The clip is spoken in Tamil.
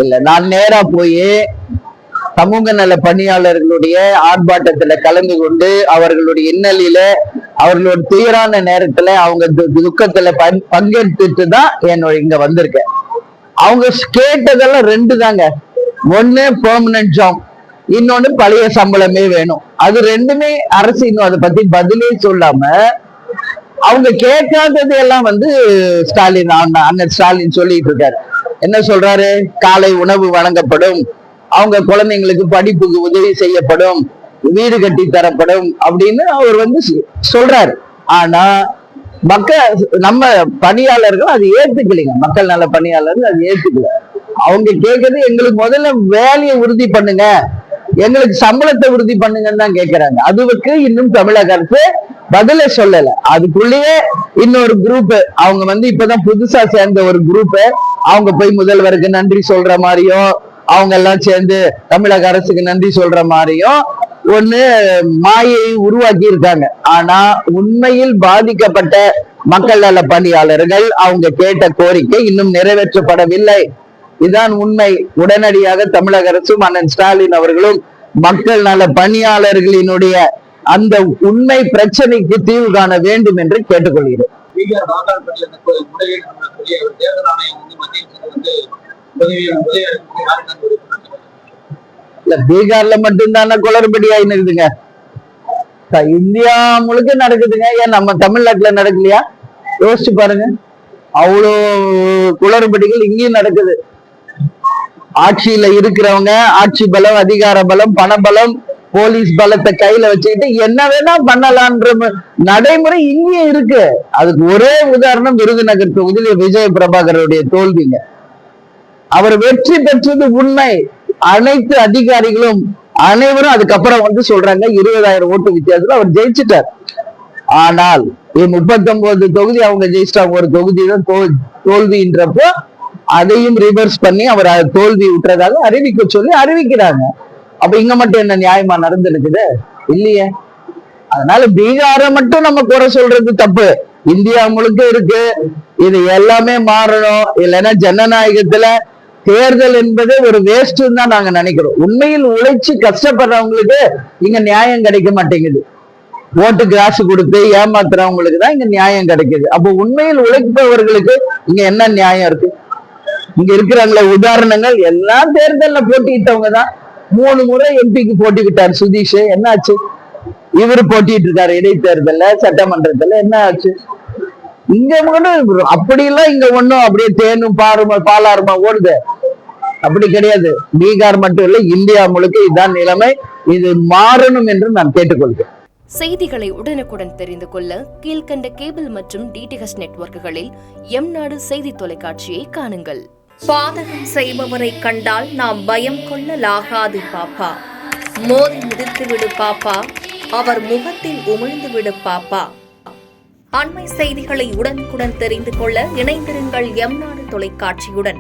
இல்ல, நான் நேரா போய் சமூக நல பணியாளர்களுடைய ஆர்ப்பாட்டத்துல கலந்து கொண்டு அவர்களுடைய இன்னலில அவர்களோட துயரான நேரத்துல அவங்க துக்கத்துல பங்கெடுத்துட்டு தான் என்னோட இங்க வந்திருக்கேன். அவங்க கேட்டதெல்லாம் ரெண்டு தாங்க. ஒண்ணு பெர்மனன்ட் ஜாப், இன்னொன்னு பழைய சம்பளமே வேணும். அது ரெண்டுமே அரசு இன்னும் அதை பத்தி பதிலே சொல்லாம அவங்க கேட்காதது எல்லாம் ஸ்டாலின் அண்ணன் ஸ்டாலின் சொல்லிட்டு இருக்காரு. என்ன சொல்றாரு? காலை உணவு வழங்கப்படும், அவங்க குழந்தைங்களுக்கு படிப்புக்கு உதவி செய்யப்படும், வீடு கட்டி தரப்படும் அப்படின்னு அவர் சொல்றாரு. ஆனா நம்ம பணியாளர்கள் அது ஏத்துக்கலைங்க. மக்கள் நல பணியாளர்கள் அது ஏத்துக்கல. அவங்க கேட்கறது எங்களுக்கு முதல்ல வேலையை உறுதி பண்ணுங்க, எங்களுக்கு சம்பளத்தை உறுதி பண்ணுங்கன்னு தான் கேட்கிறாங்க. அதுக்கு இன்னும் தமிழக அரசு பதில சொல்லல. அதுக்குள்ளேயே இன்னொரு குரூப், அவங்க இப்பதான் புதுசா சேர்ந்த ஒரு குரூப், அவங்க போய் முதல்வருக்கு நன்றி சொல்ற மாதிரியும் அவங்க எல்லாம் சேர்ந்து தமிழக அரசுக்கு நன்றி சொல்ற மாதிரியும் ஒண்ணு மாயை உருவாக்கி இருக்காங்க. ஆனா உண்மையில் பாதிக்கப்பட்ட மக்கள் நல பணியாளர்கள் அவங்க கேட்ட கோரிக்கை இன்னும் நிறைவேற்றப்படவில்லை. இதுதான் உண்மை. உடனடியாக தமிழக அரசும் அண்ணன் ஸ்டாலின் அவர்களும் மக்கள் நல பணியாளர்களினுடைய அந்த உண்மை பிரச்சனைக்கு தீர்வு காண வேண்டும் என்று கேட்டுக்கொள்கிறேன். பீகார்ல மட்டும்தானே குளறுபடி ஆயினுக்குதுங்க, இந்தியா முழுக்க நடக்குதுங்க. ஏன் நம்ம தமிழ்நாட்டுல நடக்கலையா? யோசிச்சு பாருங்க. அவ்வளோ குளறுபடிகள் இங்கேயும் நடக்குது. ஆட்சியில இருக்கிறவங்க ஆட்சி பலம், அதிகார பலம், பண பலம், போலீஸ் பலத்தை கையில வச்சுக்கிட்டு என்ன வேணா பண்ணலான்ற நடைமுறை இங்கேயும் இருக்கு. அதுக்கு ஒரே உதாரணம் விருதுநகர் தொகுதியில் விஜய பிரபாகருடைய தோல்விங்க. அவர் வெற்றி பெற்றது உண்மை. அனைத்து அதிகாரிகளும் அனைவரும் அதுக்கப்புறம் சொல்றாங்க 20,000 ஓட்டு வித்தியாசத்துல அவர் ஜெயிச்சிட்டார். ஆனால் 39 தொகுதி அவங்க ஜெயிச்சிட்டாங்க, ஒரு தொகுதி தான் தோல்வின்றப்போ அதையும் ரிவர்ஸ் பண்ணி அவர் தோல்வி விட்டுறதாக அறிவிக்க சொல்லி அறிவிக்கிறாங்க. அப்ப இங்க மட்டும் என்ன நியாயமா நடந்துருக்குது? இல்லையே. அதனால பீகாரை மட்டும் நம்ம குறை சொல்றது தப்பு. இந்தியா முழுக்க இருக்கு. இது எல்லாமே மாறணும். இல்லைன்னா ஜனநாயகத்துல தேர்தல் என்பது ஒரு வேஸ்ட் தான் நாங்க நினைக்கிறோம். உண்மையில் உழைச்சு கஷ்டப்படுறவங்களுக்கு இங்க நியாயம் கிடைக்க மாட்டேங்குது. ஓட்டுக்கு காசு கொடுத்து ஏமாத்துறவங்களுக்கு தான் இங்க நியாயம் கிடைக்குது. அப்போ உண்மையில் உழைப்பவர்களுக்கு இங்க என்ன நியாயம் இருக்கு? இங்க இருக்கிறவங்கள உதாரணங்கள் எல்லாம் தேர்தல்ல போட்டியிட்டவங்க தான். 3 முறை எம்பிக்கு போட்டிக்கிட்டார் சுதீஷ், என்ன ஆச்சு? இவரு போட்டிட்டு இருக்காரு இடைத்தேர்தல்ல, சட்டமன்றத்துல, என்ன ஆச்சு? இங்க அப்படிலாம் இங்க ஒண்ணும் அப்படியே தேனும் பாலாருமா ஓடுது? அப்படி கிடையாது. பீகார் மட்டும் இல்ல, இந்தியா முழுக்க இதுதான் நிலைமை. இது மாறணும் என்று நான் கேட்டுக்கொள்கிறேன். செய்திகளை உடனுக்குடன் தெரிந்து கொள்ள கீழ்கண்ட கேபிள் மற்றும் டிடிஹெச் நெட்வொர்க்குகளில் எம்நாடு செய்தி தொலைக்காட்சியை காணுங்கள். பாதகம் செய்பவரை கண்டால் நாம் பயம் கொள்ளலாகாது பாப்பா. மோதி மிதித்து விடு பாப்பா, அவர் முகத்தில் உமிழ்ந்து விடு பாப்பா. அண்மை செய்திகளை உடனுக்குடன் தெரிந்து கொள்ள இணைந்திருங்கள் எம்நாடு தொலைக்காட்சியுடன்.